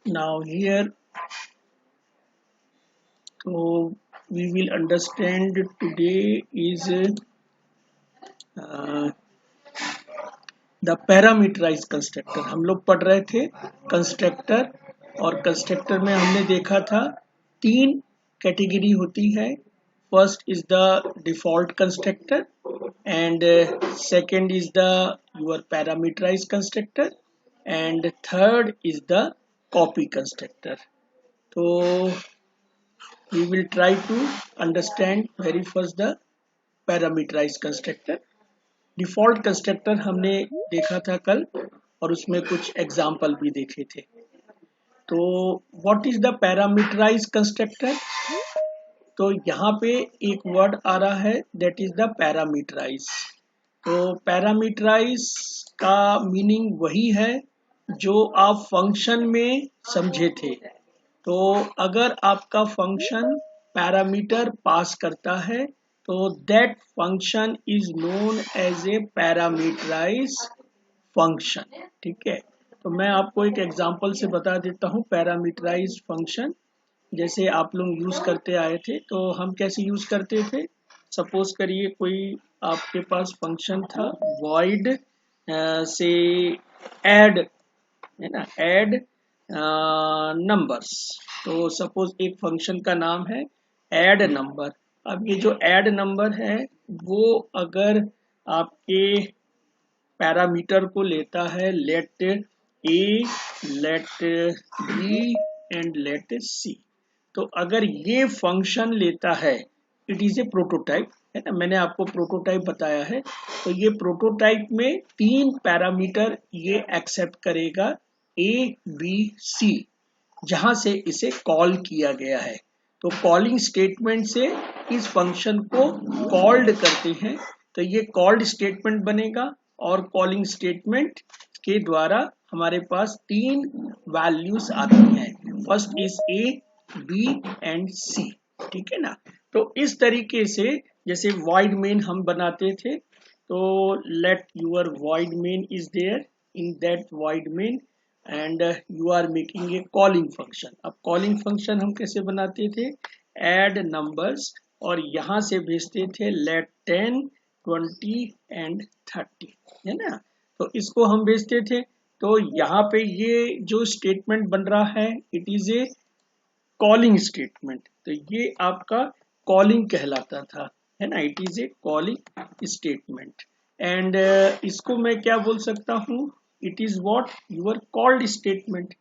Now here, so we will understand today is the parameterize constructor. हम लोग पढ़ रहे थे कंस्ट्रक्टर, और कंस्ट्रक्टर में हमने देखा था तीन कैटेगरी होती है। First is the default constructor, and second is the your parameterize constructor, and third is the copy constructor. तो we will try to understand very first the parameterized constructor। Default constructor हमने देखा था कल, और उसमें कुछ एग्जाम्पल भी देखे थे। तो what is the parameterize constructor? तो यहाँ पे एक वर्ड आ रहा है, दैट इज द पैरामीटराइज। तो पैरामीटराइज का मीनिंग वही है जो आप फंक्शन में समझे थे। तो अगर आपका फंक्शन पैरामीटर पास करता है तो that function is known as a parameterize function. ठीक है, तो मैं आपको एक एग्जांपल से बता देता हूँ पैरामीटराइज फंक्शन। जैसे आप लोग यूज करते आए थे, तो हम कैसे यूज करते थे। सपोज करिए कोई आपके पास फंक्शन था void से ऐड, है ना, ऐड नंबर्स। तो सपोज एक फंक्शन का नाम है ऐड नंबर। अब ये जो ऐड नंबर है वो अगर आपके पैरामीटर को लेता है let A, let B and let C. तो अगर ये फंक्शन लेता है, इट इज ए प्रोटोटाइप, है ना, मैंने आपको प्रोटोटाइप बताया है। तो ये प्रोटोटाइप में तीन पैरामीटर ये एक्सेप्ट करेगा, ए बी सी, जहां से इसे कॉल किया गया है। तो कॉलिंग स्टेटमेंट से इस फंक्शन को कॉल्ड करते हैं। तो ये कॉल्ड स्टेटमेंट बनेगा, और कॉलिंग स्टेटमेंट के द्वारा हमारे पास तीन वैल्यूज आती हैं। First is A, B and C. ठीक है ना। तो इस तरीके से जैसे void main हम बनाते थे, तो let your void main is there, in that void main and you are making a calling function। अब calling function हम कैसे बनाते थे, add numbers, और यहां से भेजते थे let 10 20 and 30, है ना। तो इसको हम भेजते थे। तो यहाँ पे ये जो स्टेटमेंट बन रहा है, it is a calling statement. तो ये आपका कॉलिंग कहलाता था, है ना, it is a calling statement. And इसको मैं क्या बोल सकता हूँ, it is what your called statement.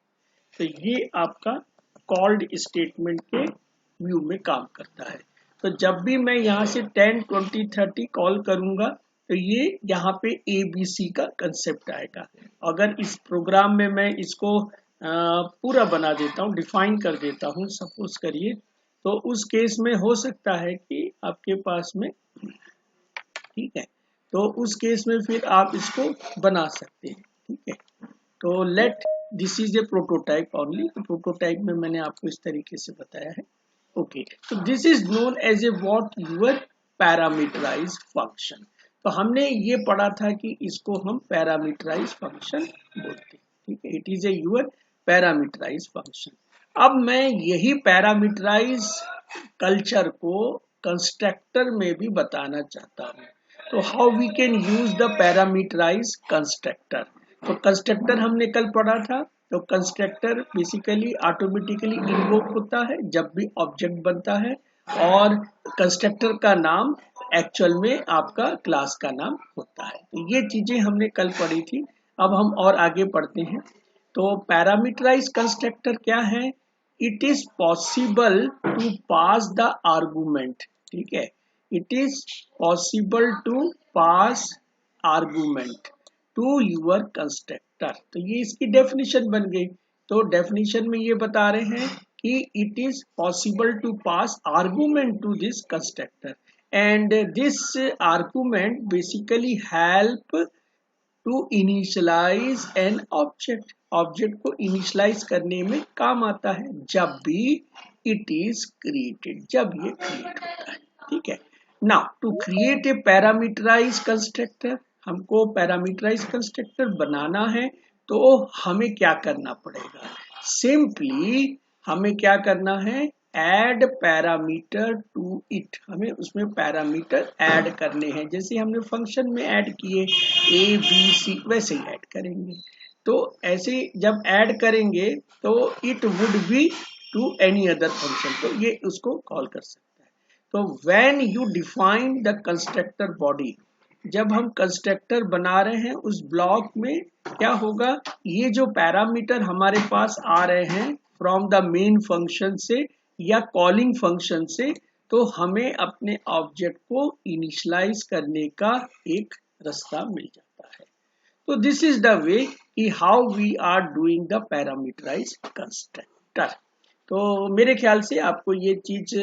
तो ये आपका कॉल्ड स्टेटमेंट के व्यू में काम करता है। तो जब भी मैं यहाँ से 10 20 30 कॉल करूंगा, तो ये यहाँ पे ABC का कंसेप्ट आएगा। अगर इस प्रोग्राम में मैं इसको पूरा बना देता हूँ, डिफाइन कर देता हूँ, सपोज करिए, तो उस केस में हो सकता है कि आपके पास में, ठीक है, तो उस केस में फिर आप इसको बना सकते हैं। ठीक है, तो let this is A prototype only. Prototype में मैंने आपको इस तरीके से बताया है। ओके, तो this is known as a what your parameterize function. तो हमने ये पढ़ा था कि इसको हम पैरामीटराइज फंक्शन बोलते हैं। ठीक है, it is A your parameterize function. अब मैं यही पैरामीटराइज कल्चर को कंस्ट्रक्टर में भी बताना चाहता हूँ। तो how we can use the parameterize constructor. तो कंस्ट्रक्टर हमने कल पढ़ा था। तो कंस्ट्रक्टर बेसिकली ऑटोमेटिकली इन्वोक होता है जब भी ऑब्जेक्ट बनता है, और कंस्ट्रक्टर का नाम एक्चुअल में आपका क्लास का नाम होता है। तो ये चीजें हमने कल पढ़ी थी। अब हम और आगे पढ़ते हैं। तो पैरामीटराइज कंस्ट्रक्टर क्या है, it is possible to pass the argument. ठीक है, it is possible to pass argument to your constructor. तो ये इसकी डेफिनेशन बन गई। तो डेफिनेशन में ये बता रहे हैं कि it is possible to pass argument to this constructor, and this argument basically help to initialize an object. Object को इनिशियलाइज करने में काम आता है जब भी इट इज क्रिएटेड, जब ये क्रिएट होता है। ठीक है, now to create a parameterize constructor, हमको पैरामीटराइज कंस्ट्रक्टर बनाना है, तो हमें क्या करना पड़ेगा। सिंपली हमें क्या करना है, ऐड पैरामीटर टू इट, हमें उसमें पैरामीटर ऐड करने हैं, जैसे हमने फंक्शन में ऐड किए ए बी सी, वैसे ही ऐड करेंगे। तो ऐसे जब ऐड करेंगे तो it would be to any other function, तो ये उसको कॉल कर सकता है। तो when you define the constructor body, जब हम कंस्ट्रक्टर बना रहे हैं उस ब्लॉक में क्या होगा, ये जो पैरामीटर हमारे पास आ रहे हैं फ्रॉम द मेन फंक्शन से या कॉलिंग फंक्शन से, तो हमें अपने ऑब्जेक्ट को इनिशियलाइज करने का एक रास्ता मिल जाता है। तो दिस इज द वे कि how we are doing the parameterize constructor. तो मेरे ख्याल से आपको ये चीज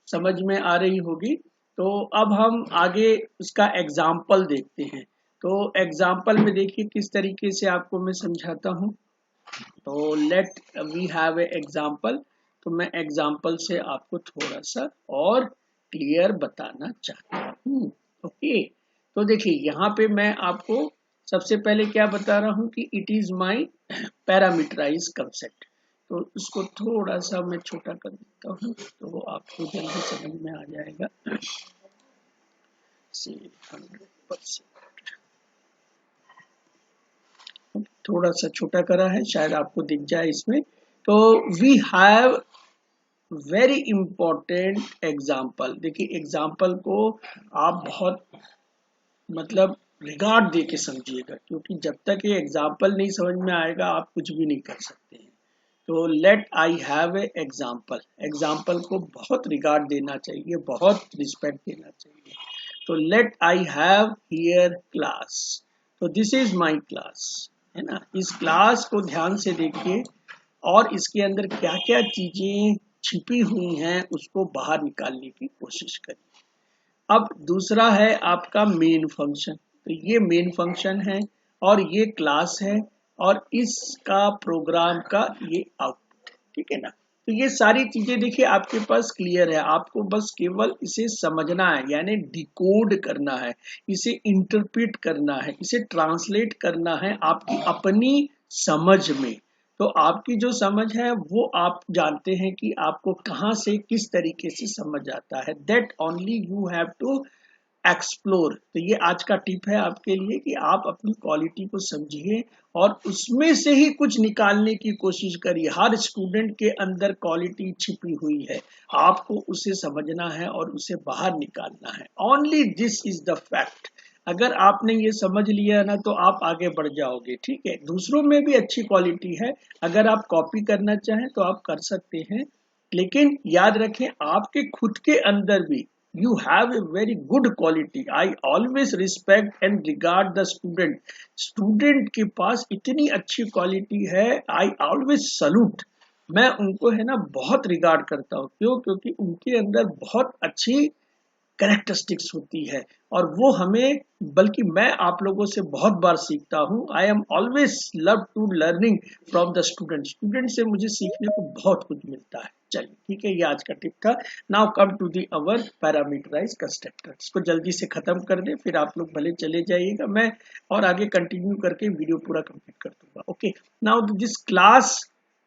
समझ में आ रही होगी। तो अब हम आगे उसका एग्जाम्पल देखते हैं। तो एग्जाम्पल में देखिए किस तरीके से आपको मैं समझाता हूँ। तो let we have a example. तो मैं एग्जाम्पल से आपको थोड़ा सा और क्लियर बताना चाहता हूँ। ओके, तो देखिए यहाँ पे मैं आपको सबसे पहले क्या बता रहा हूँ कि it is my parameterize concept. तो इसको थोड़ा सा मैं छोटा कर देता हूँ तो वो आपको जल्दी समझ में आ जाएगा। 100%। थोड़ा सा छोटा करा है, शायद आपको दिख जाए इसमें। तो we have very important example. देखिए एग्जाम्पल को आप बहुत मतलब रिगार्ड दे के समझिएगा, क्योंकि जब तक ये एग्जाम्पल नहीं समझ में आएगा आप कुछ भी नहीं कर सकते हैं। तो let I have a example, example को बहुत रिगार्ड देना चाहिए, बहुत रिस्पेक्ट देना चाहिए। तो let I have here class. तो दिस इज माई क्लास, है ना। इस क्लास को ध्यान से देखिए और इसके अंदर क्या क्या चीजें छिपी हुई हैं उसको बाहर निकालने की कोशिश करिए। अब दूसरा है आपका मेन फंक्शन। तो ये मेन फंक्शन है और ये क्लास है और इसका प्रोग्राम का ये आउटपुट, ठीक है ना। तो ये सारी चीजें देखिए आपके पास क्लियर है, आपको बस केवल इसे समझना है, यानी डिकोड करना है, इसे इंटरप्रेट करना है, इसे ट्रांसलेट करना है आपकी अपनी समझ में। तो आपकी जो समझ है वो आप जानते हैं कि आपको कहाँ से किस तरीके से समझ आता है। That only you have to explore. तो ये आज का टिप है आपके लिए कि आप अपनी क्वालिटी को समझिए और उसमें से ही कुछ निकालने की कोशिश करिए। हर स्टूडेंट के अंदर क्वालिटी छिपी हुई है, आपको उसे समझना है और उसे बाहर निकालना है। Only this is the fact. अगर आपने ये समझ लिया ना तो आप आगे बढ़ जाओगे, ठीक है। दूसरों में भी अच्छी क्वालिटी है, अगर आप कॉपी करना चाहें तो आप कर सकते हैं, लेकिन याद रखें आपके खुद के अंदर भी you have a very good quality. I always respect and regard the student. Student के पास इतनी अच्छी क्वालिटी है, I always salute. मैं उनको है ना बहुत रिगार्ड करता हूँ। क्यों? क्योंकि उनके अंदर बहुत अच्छी कैरेक्टरिस्टिक्स होती है और वो हमें, बल्कि मैं आप लोगों से बहुत बार सीखता हूँ। I am always love to learning from the student. Student से मुझे सीखने को बहुत कुछ मिलता है। चलिए ठीक है, ये आज का टिप था। Now come to the our parameterize constructor. इसको जल्दी से खत्म कर दे, फिर आप लोग भले चले जाइएगा, मैं और आगे कंटिन्यू करके वीडियो पूरा कंप्लीट कर दूंगा। ओके, नाउ दिस क्लास,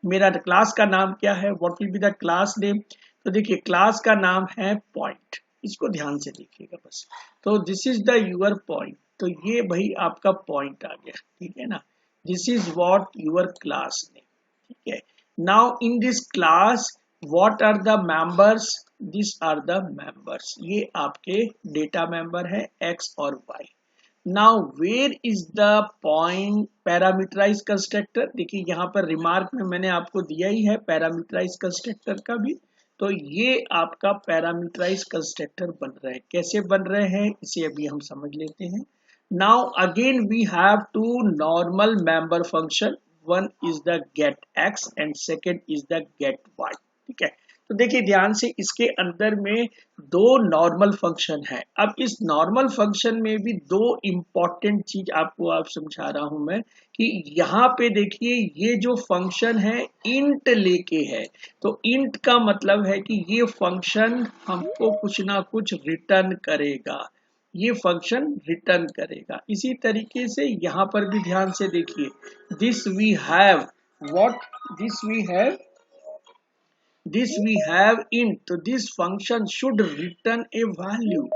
मेरा क्लास का नाम क्या है, what will be the class name. तो देखिए क्लास का नाम है पॉइंट, इसको ध्यान से देखिएगा बस। तो this is the your point. तो ये भाई आपका पॉइंट आ गया, ठीक है ना। This is what your class name, ठीक है। Now in this class what are the members, this are the members, ये आपके डेटा मेंबर है एक्स और Y. Now where is the point parameterize constructor. देखिए यहाँ पर रिमार्क में मैंने आपको दिया ही है पैरामीटराइज कंस्ट्रक्टर का भी। तो ये आपका पैरामीटराइज कंस्ट्रक्टर बन रहे हैं। कैसे बन रहे हैं इसे अभी हम समझ लेते हैं। Now again we have two normal member function, one is the get X and second is the get Y, ठीक है। तो देखिए ध्यान से, इसके अंदर में दो नॉर्मल फंक्शन है। अब इस नॉर्मल फंक्शन में भी दो इंपॉर्टेंट चीज आपको आप समझा रहा हूं मैं कि यहाँ पे देखिए ये जो फंक्शन है इंट लेके है। तो इंट का मतलब है कि ये फंक्शन हमको कुछ ना कुछ रिटर्न करेगा, ये फंक्शन रिटर्न करेगा। इसी तरीके से यहाँ पर भी ध्यान से देखिए, this we have what this we have int, तो this function should return a value।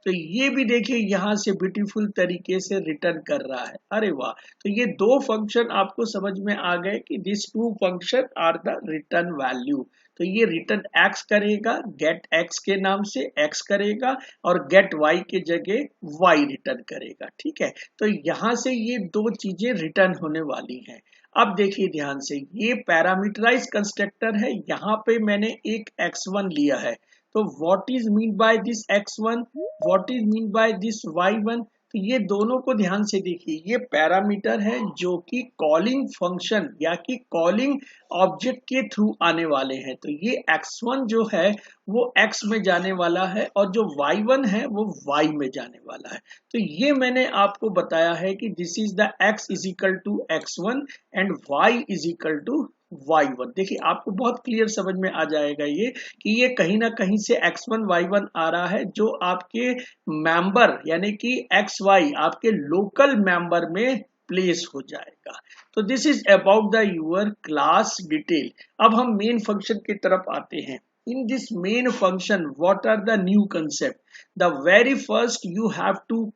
तो ये भी देखिए यहाँ से ब्यूटीफुल तरीके से रिटर्न कर रहा है। अरे वाह, तो ये दो फंक्शन आपको समझ में आ गए कि this to function are the return value. तो ये रिटर्न x करेगा, गेट x के नाम से x करेगा और गेट y के जगह y रिटर्न करेगा। ठीक है, तो यहाँ से ये दो चीजें रिटर्न होने वाली हैं। अब देखिए ध्यान से, ये पैरामीटराइज कंस्ट्रक्टर है, यहाँ पे मैंने एक x1 लिया है। तो what is mean by this x1, what is mean by this y1, तो ये दोनों को ध्यान से देखिए, ये पैरामीटर है जो कि कॉलिंग फंक्शन या कि कॉलिंग ऑब्जेक्ट के थ्रू आने वाले हैं। तो ये x1 जो है वो x में जाने वाला है और जो y1 है वो y में जाने वाला है। तो ये मैंने आपको बताया है कि this is the x is equal to x1 and y is equal to y1। देखिए आपको बहुत क्लियर समझ में आ जाएगा ये कि ये कहीं ना कहीं से x1 y1 आ रहा है जो आपके मेंबर यानी कि xy आपके लोकल मेंबर में प्लेस हो जाएगा। तो this is about the your class detail. अब हम मेन फंक्शन की तरफ आते हैं। In this main function, what are the new concept? The very first you have to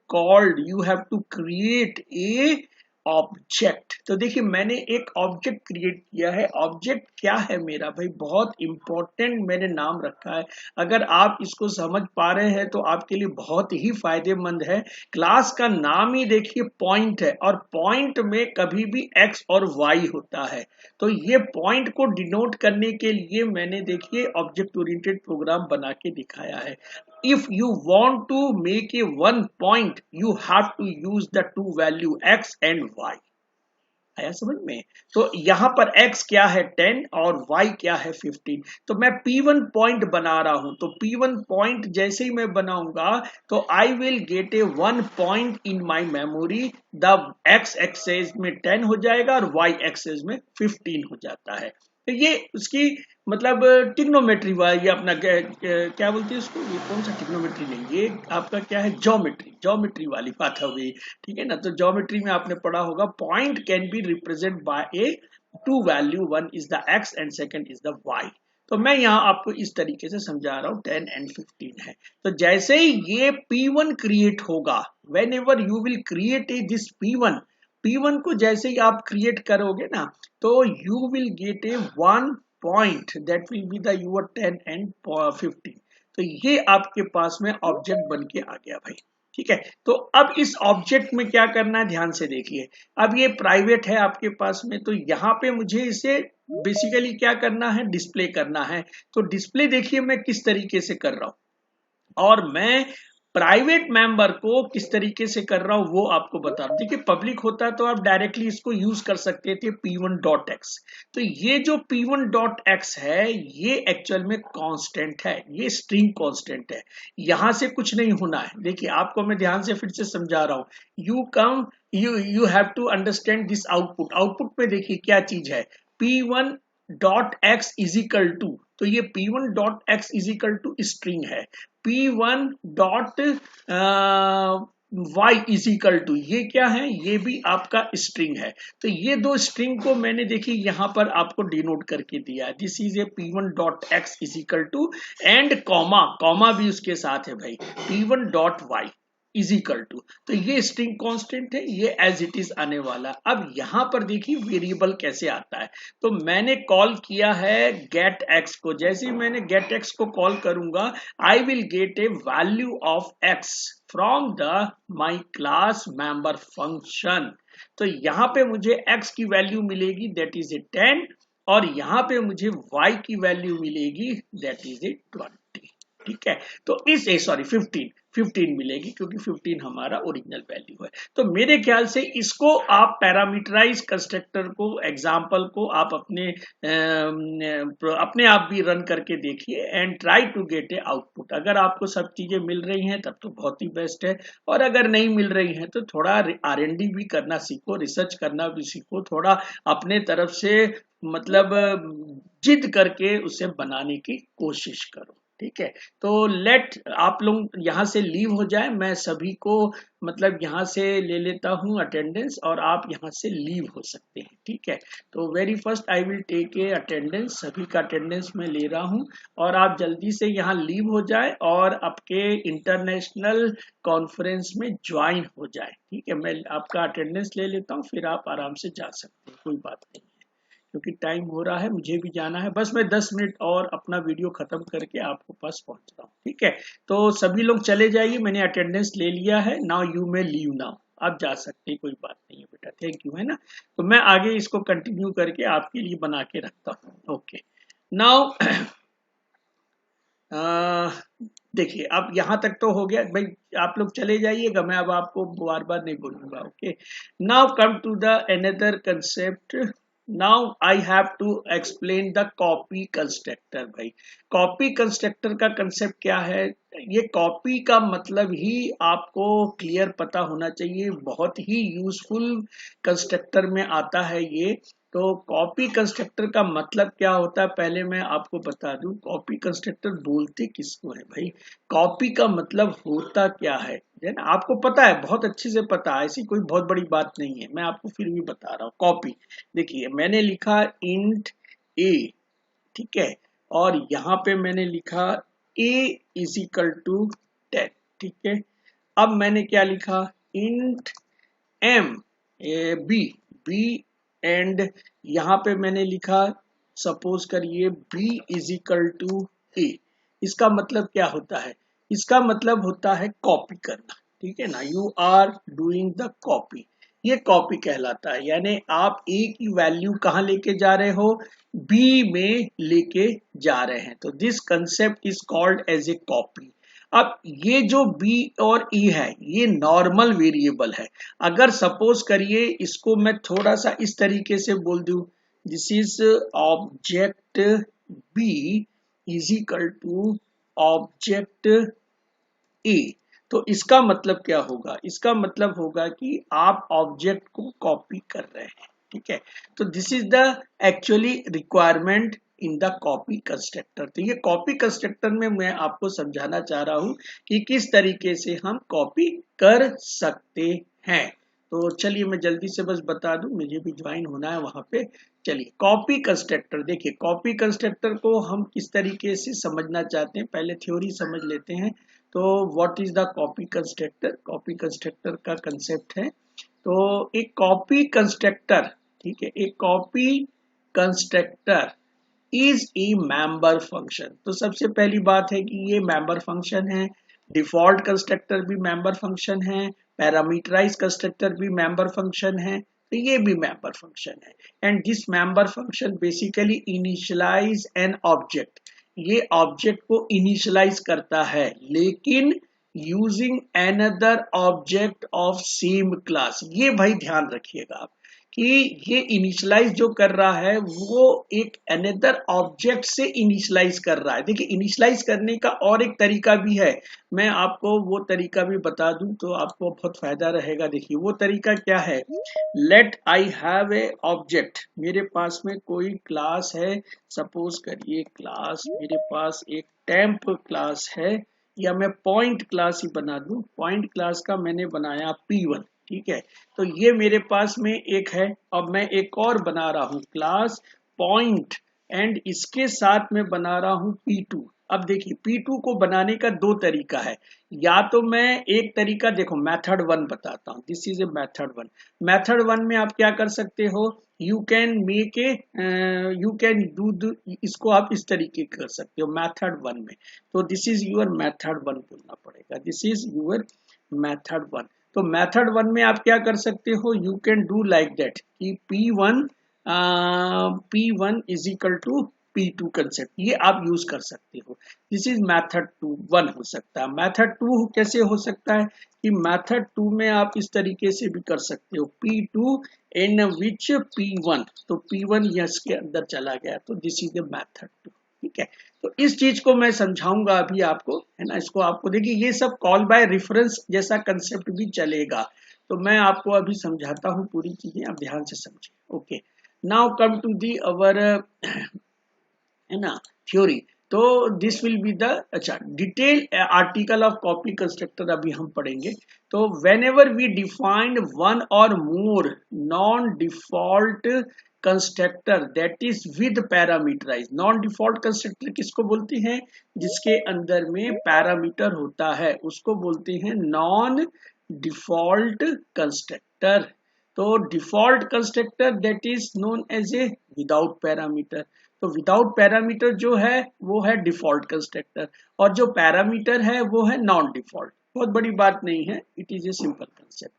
create a object. तो देखिए मैंने एक ऑब्जेक्ट क्रिएट किया है। ऑब्जेक्ट क्या है मेरा भाई, बहुत इंपॉर्टेंट मैंने नाम रखा है। अगर आप इसको समझ पा रहे हैं तो आपके लिए बहुत ही फायदेमंद है। क्लास का नाम ही देखिए पॉइंट है और पॉइंट में कभी भी एक्स और वाई होता है। तो ये पॉइंट को डिनोट करने के लिए मैंने देखिए ऑब्जेक्ट ओरिएंटेड प्रोग्राम बना के दिखाया है। If you want to make a one point, you have to use the two value x and y। आया समझ में? तो यहाँ पर x क्या है 10 और y क्या है 15। तो मैं P1 पॉइंट बना रहा हूं, तो P1 पॉइंट जैसे ही मैं बनाऊंगा तो I will get a one point in my memory। The x axis में 10 हो जाएगा और y एक्सेस में 15 हो जाता है। तो ये उसकी मतलब टिग्नोमेट्री वाला, ये अपना क्या बोलते हैं उसको, ये कौन सा टिग्नोमेट्री नहीं, ये आपका क्या है ज्योमेट्री वाली बात हो गई। ठीक है ना, तो ज्योमेट्री में आपने पढ़ा होगा point can be represent by a two value, one is the x and second is the y. तो मैं यहाँ आपको इस तरीके से समझा रहा हूँ 10 एंड 15 है। तो जैसे ही ये P1 क्रिएट होगा, whenever you will create a this P1 को जैसे ही आप क्रिएट करोगे ना, तो you will get a one point that will be the your 10 एंड 15। तो ये आपके पास में ऑब्जेक्ट बन के आ गया भाई। ठीक है, तो अब इस ऑब्जेक्ट में क्या करना है ध्यान से देखिए। अब ये प्राइवेट है आपके पास में, तो यहाँ पे मुझे इसे बेसिकली क्या करना है, डिस्प्ले करना है। तो डिस्प्ले देखिए मैं किस तरीके से कर रहा हूं और मैं प्राइवेट मेंबर को किस तरीके से कर रहा हूं वो आपको बता रहा हूं। देखिए पब्लिक होता तो आप डायरेक्टली इसको यूज कर सकते थे p1.x। तो ये जो p1.x है ये एक्चुअल में कांस्टेंट है, ये स्ट्रिंग कांस्टेंट है, यहां से कुछ नहीं होना है। देखिए आपको मैं ध्यान से फिर से समझा रहा हूं। You have to understand this output में देखिए क्या चीज है, p1.x इज इक्वल टू, तो ये p1.x is equal to string है, p1 dot y is equal to, ये क्या है, ये भी आपका स्ट्रिंग है। तो ये दो स्ट्रिंग को मैंने देखिए यहां पर आपको डिनोट करके दिया है, this is a p1 dot x is equal to and comma भी उसके साथ है भाई, p1 dot y is equal to. तो ये स्ट्रिंग कांस्टेंट है, ये एज इट इज आने वाला। अब यहां पर देखिए वेरिएबल कैसे आता है। तो मैंने कॉल किया है गेट एक्स को, जैसे ही मैंने गेट एक्स को कॉल करूंगा I will get A value of x from the my class member function. तो यहाँ पे मुझे x की वैल्यू मिलेगी दैट इज ए 10 और यहाँ पे मुझे y की वैल्यू मिलेगी दैट इज ए 20। ठीक है, तो इस 15 मिलेगी क्योंकि 15 हमारा ओरिजिनल वैल्यू है। तो मेरे ख्याल से इसको आप पैरामीटराइज कंस्ट्रक्टर को एग्जांपल को आप अपने आप भी रन करके देखिए and try to get a output. अगर आपको सब चीजें मिल रही हैं तब तो बहुत ही बेस्ट है, और अगर नहीं मिल रही हैं तो थोड़ा R&D भी करना सीखो, रिसर्च करना भी सीखो, थोड़ा अपने तरफ से मतलब जिद करके उसे बनाने की कोशिश करो। ठीक है। तो लेट आप लोग यहाँ से लीव हो जाए, मैं सभी को मतलब यहाँ से ले लेता हूँ अटेंडेंस और आप यहाँ से लीव हो सकते हैं। ठीक है, तो very first I will take a attendance, सभी का अटेंडेंस मैं ले रहा हूँ और आप जल्दी से यहाँ लीव हो जाए और आपके इंटरनेशनल कॉन्फ्रेंस में ज्वाइन हो जाए। ठीक है, मैं आपका अटेंडेंस ले लेता हूँ, फिर आप आराम से जा सकते हैं, कोई बात नहीं, क्योंकि टाइम हो रहा है, मुझे भी जाना है। बस मैं 10 मिनट और अपना वीडियो खत्म करके आपको पास पहुंच रहा हूँ। ठीक है, तो सभी लोग चले जाइए, मैंने अटेंडेंस ले लिया है। Now you may leave now, आप जा सकते हैं, कोई बात नहीं है बेटा, थैंक यू, है ना। तो मैं आगे इसको कंटिन्यू करके आपके लिए बना के रखता हूँ। ओके, नाउ देखिए, अब यहाँ तक तो हो गया भाई, आप लोग चले जाइएगा, मैं अब आपको बार बार नहीं बोलूंगा। Okay, now come to the another concept. Now I have to explain the copy constructor. भाई, कॉपी कंस्ट्रक्टर का कंसेप्ट क्या है? ये कॉपी का मतलब ही आपको क्लियर पता होना चाहिए, बहुत ही यूजफुल कंस्ट्रक्टर में आता है ये। तो कॉपी कंस्ट्रक्टर का मतलब क्या होता है, पहले मैं आपको बता दूं, कॉपी कंस्ट्रक्टर बोलते किसको है भाई? कॉपी का मतलब होता क्या है ना, आपको पता है, बहुत अच्छे से पता है, ऐसी कोई बहुत बड़ी बात नहीं है, मैं आपको फिर भी बता रहा हूँ। कॉपी, देखिए मैंने लिखा इंट ए, ठीक है, और यहाँ पे मैंने लिखा a इज इक्वल टू 10। ठीक है, अब मैंने क्या लिखा, इंट m b एंड यहाँ पे मैंने लिखा, सपोज करिए b is equal to a। इसका मतलब क्या होता है? इसका मतलब होता है कॉपी करना। ठीक है ना, you are doing the copy, ये कॉपी कहलाता है। यानी आप a की वैल्यू कहाँ लेके जा रहे हो, b में लेके जा रहे हैं, तो this concept is called as a copy. अब ये जो b और e है, ये नॉर्मल वेरिएबल है। अगर सपोज करिए इसको मैं थोड़ा सा इस तरीके से बोल दूं, this is object b is equal to object A, तो इसका मतलब क्या होगा? इसका मतलब होगा कि आप ऑब्जेक्ट को कॉपी कर रहे हैं। ठीक है, तो this is the actually requirement in the copy constructor. तो ये कॉपी कंस्ट्रक्टर में मैं आपको समझाना चाह रहा हूं कि किस तरीके से हम कॉपी कर सकते हैं। तो चलिए मैं जल्दी से बस बता दूं, मुझे भी ज्वाइन होना है वहां पे। चलिए, कॉपी कंस्ट्रक्टर, देखिए कॉपी कंस्ट्रक्टर को हम किस तरीके से समझना चाहते हैं, पहले थ्योरी समझ लेते हैं। तो what is the copy constructor? Copy constructor का कंसेप्ट है, तो एक कॉपी कंस्ट्रक्टर, ठीक है, एक copy constructor is a member function. तो सबसे पहली बात है कि ये मेंबर फंक्शन है। डिफॉल्ट कंस्ट्रक्टर भी मेंबर फंक्शन है, पैरामीटराइज कंस्ट्रक्टर भी मेंबर फंक्शन है, तो ये भी मेंबर फंक्शन है। And this member function basically initialize an object, ये ऑब्जेक्ट को इनिशियलाइज करता है, लेकिन using another object of same class. ये भाई ध्यान रखिएगा आप कि ये इनिशियलाइज जो कर रहा है वो एक अनदर ऑब्जेक्ट से इनिशियलाइज कर रहा है। देखिए, इनिशियलाइज करने का और एक तरीका भी है, मैं आपको वो तरीका भी बता दूं तो आपको बहुत फायदा रहेगा। देखिए वो तरीका क्या है, let I have a object, मेरे पास में कोई क्लास है, सपोज करिए क्लास, मेरे पास एक टेम्प क्लास है, या मैं पॉइंट क्लास ही बना दूं, पॉइंट क्लास का मैंने बनाया P1। ठीक है, तो ये मेरे पास में एक है। अब मैं एक और बना रहा हूं क्लास पॉइंट, एंड इसके साथ में बना रहा हूं P2। अब देखिए P2 को बनाने का दो तरीका है, या तो मैं एक तरीका, देखो मेथड 1 बताता हूं, this is a method 1। Method 1 में आप क्या कर सकते हो, you can make A, you can do, इसको आप इस तरीके कर सकते हो मेथड 1 में। तो दिस इज यूर मेथड 1 बोलना पड़ेगा, दिस इज यूर मेथड 1। तो मेथड 1 में आप क्या कर सकते हो, you can do like that कि P1 is equal to P2 concept, ये आप यूज कर सकते हो। दिस इज मेथड 1 हो सकता है। मेथड 2 कैसे हो सकता है कि मेथड 2 में आप इस तरीके से भी कर सकते हो, P2 इन विच P1, तो P1 यस के अंदर चला गया, तो दिस इज द मेथड 2। ठीक है, तो इस चीज को मैं समझाऊंगा अभी आपको, है ना। इसको आपको देखिए, ये सब कॉल बाय रेफरेंस जैसा कंसेप्ट भी चलेगा, तो मैं आपको अभी समझाता हूँ पूरी चीजें, आप ध्यान से समझिए। Okay, now come to the our, है ना, थ्योरी। तो दिस विल बी द अच्छा detail article of copy constructor अभी हम पढ़ेंगे। तो whenever we defined one or more non default constructor that is with parameterize. Non default constructor किसको बोलते हैं? जिसके अंदर में पैरामीटर होता है उसको बोलते हैं नॉन डिफॉल्ट कंस्ट्रक्टर। तो default constructor that is known as a without parameter. तो विदाउट पैरामीटर जो है वो है डिफॉल्ट कंस्ट्रक्टर, और जो पैरामीटर है वो है नॉन डिफॉल्ट। बहुत बड़ी बात नहीं है, it is a simple concept.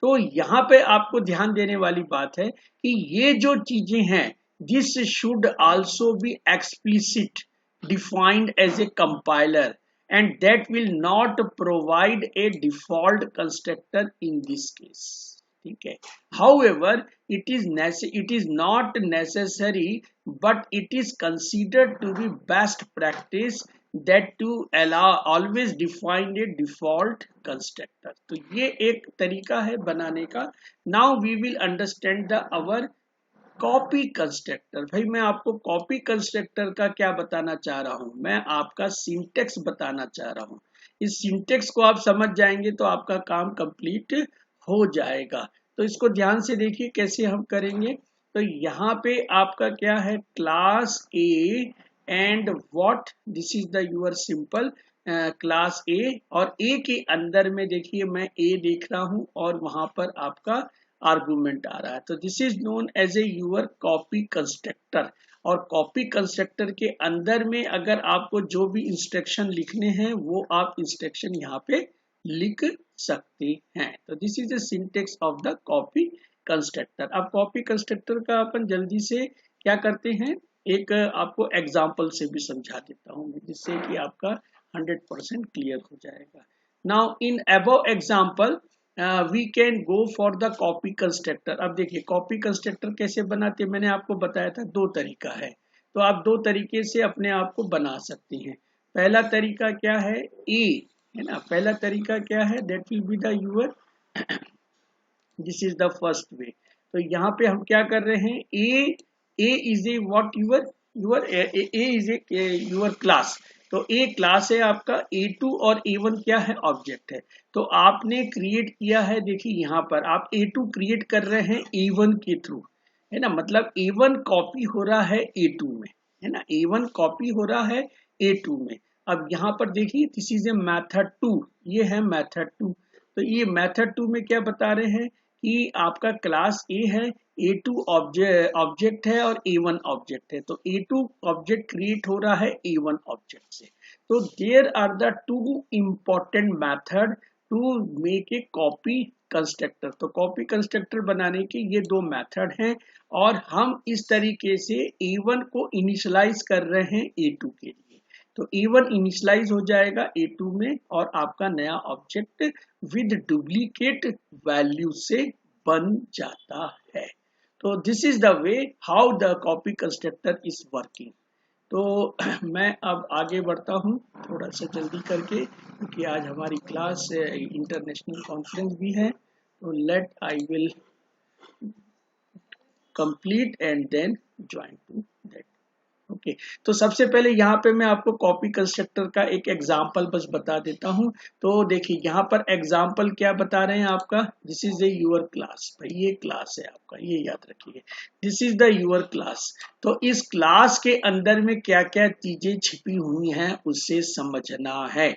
तो यहाँ पे आपको ध्यान देने वाली बात है कि ये जो चीजें हैं this should also be explicit defined as a compiler and that will not provide a default constructor in this case. ठीक है। However, it is not necessary, but it is considered to be best practice that to allow always define a default constructor. तो ये एक तरीका है बनाने का। Now we will understand the our copy constructor. भाई मैं आपको कॉपी कंस्ट्रक्टर का क्या बताना चाह रहा हूं, मैं आपका सिंटेक्स बताना चाह रहा हूं। इस सिंटेक्स को आप समझ जाएंगे तो आपका काम कंप्लीट हो जाएगा। तो इसको ध्यान से देखिए कैसे हम करेंगे। तो यहाँ पे आपका क्या है, class A and what, this is the your simple class A, और ए के अंदर में देखिए मैं ए देख रहा हूं और वहां पर आपका आर्गुमेंट आ रहा है। तो this is known as a your copy constructor. और कॉपी कंस्ट्रक्टर के अंदर में अगर आपको जो भी इंस्ट्रक्शन लिखने हैं वो आप इंस्ट्रक्शन यहाँ पे लिख सकते हैं। तो this is the syntax of the copy constructor. अब कॉपी कंस्ट्रक्टर का अपन जल्दी से क्या करते हैं, एक आपको एग्जाम्पल से भी समझा देता हूँ जिससे कि आपका 100% क्लियर हो जाएगा। Now in above example we can go for the copy constructor. अब देखिए कॉपी कंस्ट्रक्टर कैसे बनाते हैं, मैंने आपको बताया था दो तरीका है। तो आप दो तरीके से अपने आप को बना सकते हैं। पहला तरीका क्या है, ए है ना, पहला तरीका क्या है, that will be the your this is the first way. तो यहाँ पे हम क्या कर रहे हैं, A is A what your A is A your class. तो ए क्लास है आपका, A2 और A1 क्या है, ऑब्जेक्ट है। तो आपने क्रिएट किया है, देखिए यहाँ पर आप A2 क्रिएट कर रहे हैं A1 के थ्रू, है ना, मतलब A1 कॉपी हो रहा है A2 में, है ना, A1 कॉपी हो रहा है A2 में। अब यहाँ पर देखिए दिस इज ए मेथड 2, ये है मेथड 2। तो ये मेथड 2 में क्या बता रहे हैं कि आपका क्लास A है, A2 ऑब्जेक्ट है और A1 ऑब्जेक्ट है। तो A2 ऑब्जेक्ट क्रिएट हो रहा है A1 ऑब्जेक्ट से। तो there are the two important method to make a copy constructor. तो कॉपी कंस्ट्रक्टर बनाने के ये दो मेथड हैं और हम इस तरीके से A1 को इनिशियलाइज कर रहे हैं A2 के लिए। तो A1 इनिशियलाइज हो जाएगा A2 में और आपका नया ऑब्जेक्ट विद डुप्लीकेट वैल्यू से बन जाता है। तो this is the way how the copy constructor is working. तो मैं अब आगे बढ़ता हूँ थोड़ा सा जल्दी करके, क्योंकि आज हमारी क्लास इंटरनेशनल कॉन्फ्रेंस भी है। तो let I will complete and then join to that. Okay, तो सबसे पहले यहाँ पे मैं आपको कॉपी कंस्ट्रक्टर का एक एग्जांपल बस बता देता हूँ। तो देखिए यहाँ पर एग्जांपल क्या बता रहे हैं आपका, this is A your class. भाई ये क्लास है आपका, ये याद रखिए, this is the your class. तो इस क्लास के अंदर में क्या क्या चीजें छिपी हुई हैं उसे समझना है।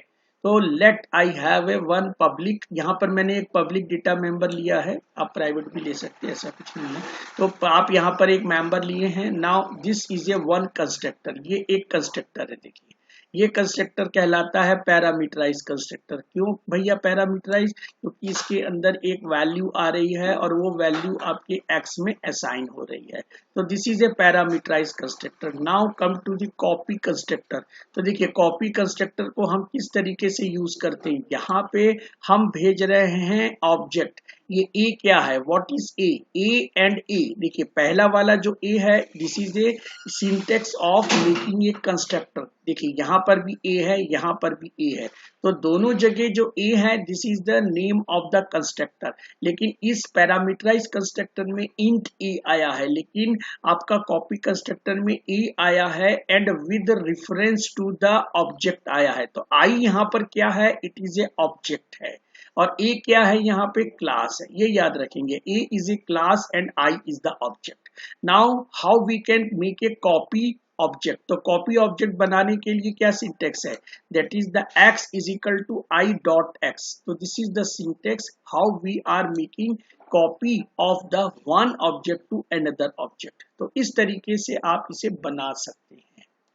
तो let I have a one public, यहाँ पर मैंने एक पब्लिक डेटा मेंबर लिया है, आप प्राइवेट भी ले सकते हैं, ऐसा कुछ नहीं है। तो आप यहाँ पर एक मेंबर लिए हैं। Now this is A one constructor, ये एक कंस्ट्रक्टर है। देखिए ये कंस्ट्रक्टर कहलाता है पैरामीटराइज कंस्ट्रक्टर। क्यों भैया पैरामीटराइज, क्योंकि इसके अंदर एक वैल्यू आ रही है और वो वैल्यू आपके एक्स में असाइन हो रही है। तो this is a parameterize constructor. Now come to the copy constructor. तो देखिए कॉपी कंस्ट्रक्टर को हम किस तरीके से यूज करते हैं, यहाँ पे हम भेज रहे हैं ऑब्जेक्ट, ये ए क्या है, what is A and A, देखिए पहला वाला जो ए है this is a syntax of making a constructor. देखिए यहाँ पर भी ए है, यहाँ पर भी ए है, तो दोनों जगह जो ए है this is the name of the constructor. लेकिन इस पैरामीटराइज कंस्ट्रक्टर में इंट ए आया है, लेकिन आपका कॉपी कंस्ट्रक्टर में ए आया है and with reference to the object आया है। तो आई यहाँ पर क्या है, इट इज ए ऑब्जेक्ट है, और ए क्या है यहाँ पे, क्लास है, ये याद रखेंगे, A is A class and I is the object. Now how we can make a copy object, तो कॉपी ऑब्जेक्ट बनाने के लिए क्या सिंटेक्स है, that is the x is equal to I dot X. तो this is the syntax how we are making copy of the one object to another object. तो इस तरीके से आप इसे बना सकते हैं।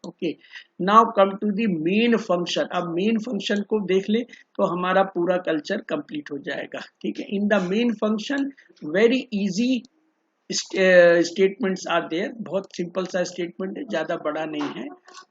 Okay, now come to the main function. अब मेन फंक्शन को देख ले तो हमारा पूरा कल्चर कंप्लीट हो जाएगा। ठीक है, in the main function very easy statements are there, बहुत सिंपल सा स्टेटमेंट है, ज्यादा बड़ा नहीं है।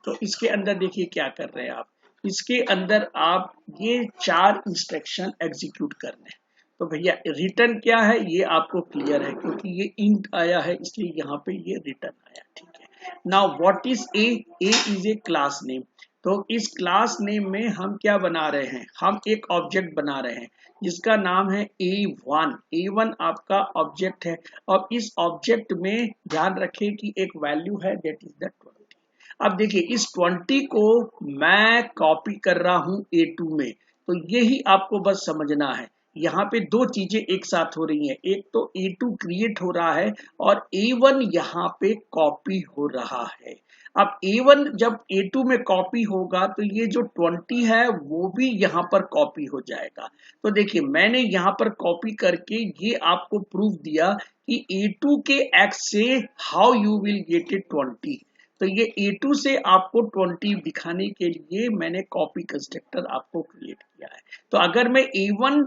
तो इसके अंदर देखिए क्या कर रहे हैं आप, इसके अंदर आप ये 4 इंस्ट्रक्शन एग्जीक्यूट करने हैं। तो भैया रिटर्न क्या है ये आपको क्लियर है, क्योंकि ये इंट आया है इसलिए यहाँ पे ये रिटर्न आया। ठीक है, now what is A is A class name. तो इस क्लास नेम में हम क्या बना रहे हैं, हम एक ऑब्जेक्ट बना रहे हैं जिसका नाम है A1। A1 आपका ऑब्जेक्ट है, और इस ऑब्जेक्ट में ध्यान रखें कि एक वैल्यू है दैट इज द 20। अब देखिए इस 20 को मैं कॉपी कर रहा हूं A2 में, तो यही आपको बस समझना है। यहाँ पे दो चीजें एक साथ हो रही हैं, एक तो A2 क्रिएट हो रहा है और A1 यहाँ पे कॉपी हो रहा है। अब A1 जब A2 में कॉपी होगा तो ये जो 20 है वो भी यहाँ पर कॉपी हो जाएगा। तो देखिए मैंने यहाँ पर कॉपी करके ये आपको प्रूफ दिया कि A2 के x से how you will get it 20। तो ये A2 से आपको 20 दिखाने के लिए मैंने कॉपी कंस्ट्रक्टर आपको क्रिएट किया है। तो अगर मैं A1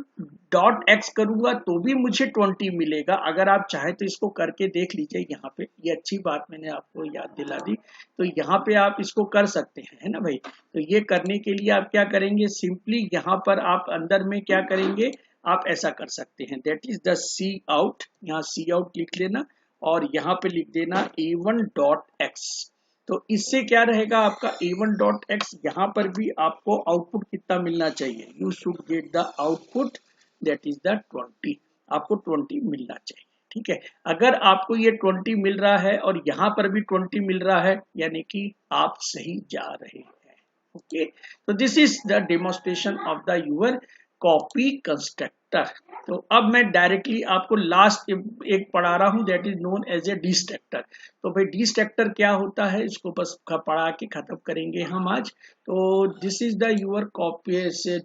डॉट एक्स करूंगा तो भी मुझे 20 मिलेगा। अगर आप चाहे तो इसको करके देख लीजिए, यहाँ पे ये अच्छी बात मैंने आपको याद दिला दी। तो यहाँ पे आप इसको कर सकते हैं, है ना भाई। तो ये करने के लिए आप क्या करेंगे, सिंपली यहाँ पर आप अंदर में क्या करेंगे, आप ऐसा कर सकते हैं, that is the c out. यहाँ सी आउट लिख लेना और यहाँ पे लिख देना A1 डॉट एक्स। तो इससे क्या रहेगा आपका A1 डॉट एक्स, यहाँ पर भी आपको आउटपुट कितना मिलना चाहिए, you should get the output that is the 20। आपको 20 मिलना चाहिए। ठीक है, अगर आपको ये 20 मिल रहा है और यहाँ पर भी 20 मिल रहा है, यानी कि आप सही जा रहे हैं। ओके, तो this is the demonstration of the your copy constructor. तो अब मैं डायरेक्टली आपको लास्ट एक पढ़ा रहा हूं, that is known as a destructor. तो भाई डिस्ट्रक्टर क्या होता है, इसको बस पढ़ा के खत्म करेंगे हम आज। तो this is the your copy C++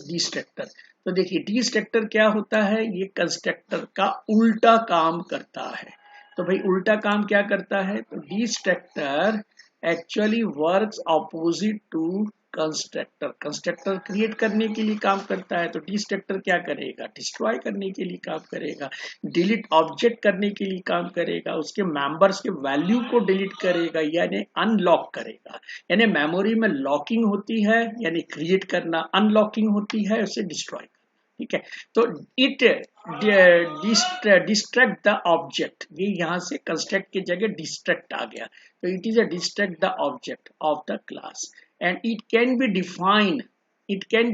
destructor. तो देखिए डिस्ट्रक्टर क्या होता है, ये कंस्ट्रक्टर का उल्टा काम करता है। तो भाई उल्टा काम क्या करता है, तो destructor actually works opposite to constructor. Constructor create करने के लिए काम करता है, तो डिस्ट्रक्टर क्या करेगा, डिस्ट्रॉय करने के लिए काम करेगा, डिलीट ऑब्जेक्ट करने के लिए काम करेगा, उसके मेंबर्स के वैल्यू को डिलीट करेगा यानी अनलॉक करेगा। यानी मेमोरी में लॉकिंग होती है यानी क्रिएट करना, अनलॉकिंग होती है उसे डिस्ट्रॉय। ठीक है, तो इट डिस्ट्रैक्ट द ऑब्जेक्ट, ये यहाँ से कंस्ट्रक्ट की जगह डिस्ट्रैक्ट आ गया। तो it is a distract the object of the class and it can be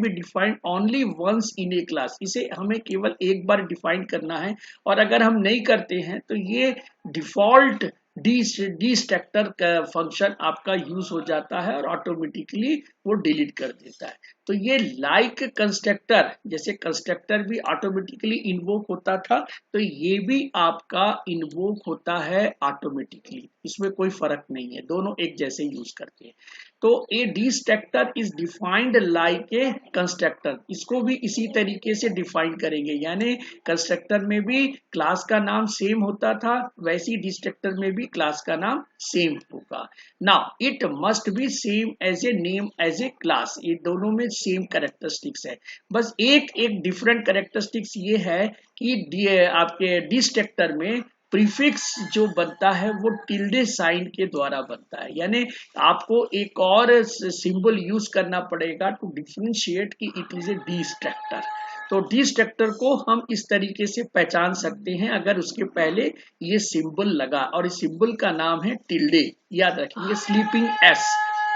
defined only once in a class. इसे हमें केवल एक बार डिफाइन करना है, और अगर हम नहीं करते हैं तो ये डिफॉल्ट डिस्ट्रक्टर का फंक्शन आपका यूज हो जाता है और ऑटोमेटिकली वो डिलीट कर देता है। तो ये लाइक कंस्ट्रक्टर, जैसे कंस्ट्रक्टर भी ऑटोमेटिकली इन्वोक होता था, तो ये भी आपका इन्वोक होता है ऑटोमेटिकली, इसमें कोई फर्क नहीं है, दोनों एक जैसे यूज करते हैं। तो a destructor is defined like a constructor, इसको भी इसी तरीके से डिफाइन करेंगे, यानी कंस्ट्रक्टर में भी क्लास का नाम सेम होता था, वैसे ही डिस्ट्रक्टर में भी क्लास का नाम सेम होगा। Now it must be same as a name as a class, ये दोनों में सेम कैरेक्टरिस्टिक्स है, बस एक डिफरेंट कैरेक्टरिस्टिक्स ये है कि आपके डिस्ट्रक्टर में प्रीफिक्स जो बनता है वो टिल्डे साइन के द्वारा बनता है, यानी आपको एक और सिंबल यूज करना पड़ेगा टू डिफरेंशिएट कि इट इज ए डिस्ट्रक्टर। तो डिस्ट्रक्टर को हम इस तरीके से पहचान सकते हैं अगर उसके पहले ये सिंबल लगा, और इस सिंबल का नाम है टिल्डे। याद रखेंगे स्लीपिंग एस,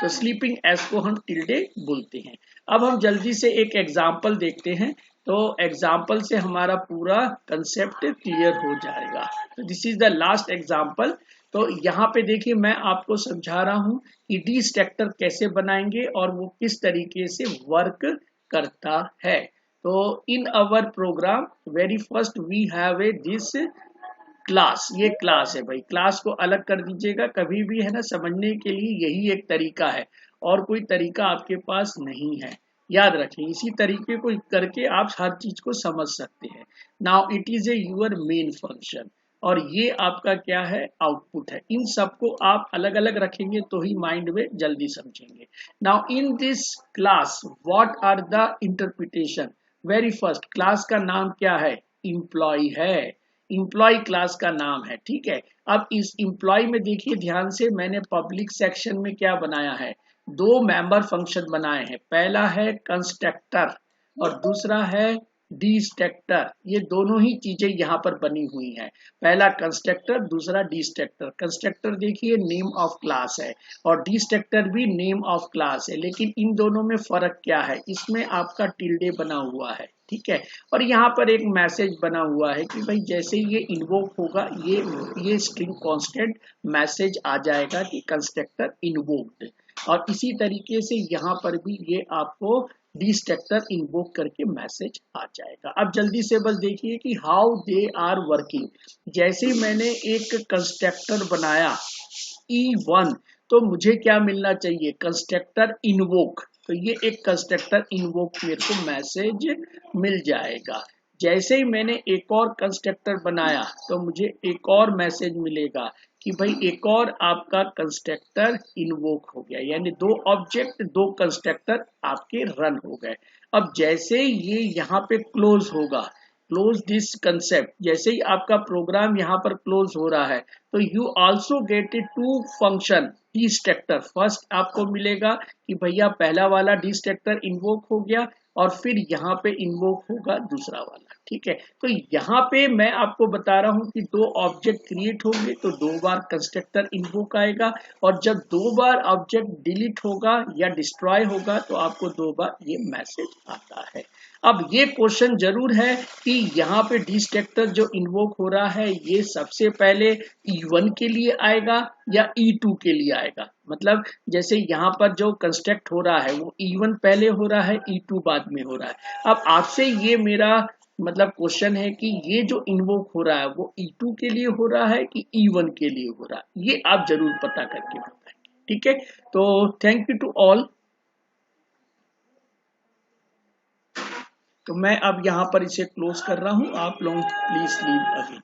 तो स्लीपिंग एस को हम टिल्डे बोलते हैं। अब हम जल्दी से एक एग्जाम्पल देखते हैं, तो एग्जाम्पल से हमारा पूरा कंसेप्ट क्लियर हो जाएगा। तो this is the last example. तो यहाँ पे देखिए मैं आपको समझा रहा हूँ कि डिस्ट्रक्टर कैसे बनाएंगे और वो किस तरीके से वर्क करता है। तो in our program very first we have a this class, ये क्लास है भाई, क्लास को अलग कर दीजिएगा कभी भी, है ना, समझने के लिए यही एक तरीका है और कोई तरीका आपके पास नहीं है। याद रखें इसी तरीके को करके आप हर चीज को समझ सकते हैं। Now it is A your main function, और ये आपका क्या है, आउटपुट है। इन सबको आप अलग अलग रखेंगे तो ही माइंड में जल्दी समझेंगे। Now in this class what are the interpretation, very first class का नाम क्या है, इंप्लॉय है, इंप्लॉय क्लास का नाम है, ठीक है। अब इस इंप्लॉय में देखिए ध्यान से, मैंने पब्लिक सेक्शन में क्या बनाया है, दो मेंबर फंक्शन बनाए हैं। पहला है कंस्ट्रक्टर और दूसरा है डिस्ट्रक्टर। ये दोनों ही चीजें यहाँ पर बनी हुई हैं, पहला कंस्ट्रक्टर दूसरा डिस्ट्रक्टर। कंस्ट्रक्टर देखिए नेम ऑफ क्लास है और डिस्ट्रक्टर भी नेम ऑफ क्लास है, लेकिन इन दोनों में फर्क क्या है, इसमें आपका टिल्डे बना हुआ है, ठीक है। और यहाँ पर एक मैसेज बना हुआ है कि भाई जैसे ही ये इन्वोक होगा ये स्ट्रिंग कांस्टेंट मैसेज आ जाएगा कि कंस्ट्रक्टर इन्वोक्ड, और इसी तरीके से यहाँ पर भी ये आपको डिस्ट्रक्टर इन्वोक करके मैसेज आ जाएगा। अब जल्दी से बस देखिए कि हाउ दे आर वर्किंग। जैसे ही मैंने एक कंस्ट्रक्टर बनाया E1, तो मुझे क्या मिलना चाहिए, कंस्ट्रक्टर इन्वोक, तो ये एक कंस्ट्रक्टर इन्वोक मेरे को मैसेज मिल जाएगा। जैसे ही मैंने एक और कंस्ट्रक्टर बनाया तो मुझे एक और मैसेज मिलेगा कि भाई एक और आपका कंस्ट्रक्टर इन्वोक हो गया, यानी दो ऑब्जेक्ट दो कंस्ट्रक्टर आपके रन हो गए। अब जैसे ये यहाँ पे क्लोज होगा, क्लोज दिस कंसेप्ट, जैसे ही आपका प्रोग्राम यहाँ पर क्लोज हो रहा है तो you also get a two function destructor. First आपको मिलेगा कि भैया पहला वाला डिस्ट्रक्टर इन्वोक हो गया और फिर यहाँ पे इन्वोक होगा दूसरा वाला, ठीक है। तो यहाँ पे मैं आपको बता रहा हूँ कि दो ऑब्जेक्ट क्रिएट होंगे तो दो बार कंस्ट्रक्टर इन्वोक आएगा, और जब दो बार ऑब्जेक्ट डिलीट होगा या डिस्ट्रॉय होगा तो आपको दो बार ये मैसेज आता है। अब ये क्वेश्चन जरूर है कि यहाँ पे डिस्ट्रक्टर जो इन्वोक हो रहा है ये सबसे पहले E1 के लिए आएगा या E2 के लिए आएगा। मतलब जैसे यहाँ पर जो कंस्ट्रक्ट हो रहा है वो E1 पहले हो रहा है, E2 बाद में हो रहा है। अब आपसे ये मेरा मतलब क्वेश्चन है कि ये जो इन्वोक हो रहा है वो E2 के लिए हो रहा है कि E1 के लिए हो रहा है, ये आप जरूर पता करके बताएं, ठीक है। तो थैंक यू टू ऑल। तो मैं अब यहाँ पर इसे क्लोज कर रहा हूँ, आप लोग प्लीज लीव अगेन।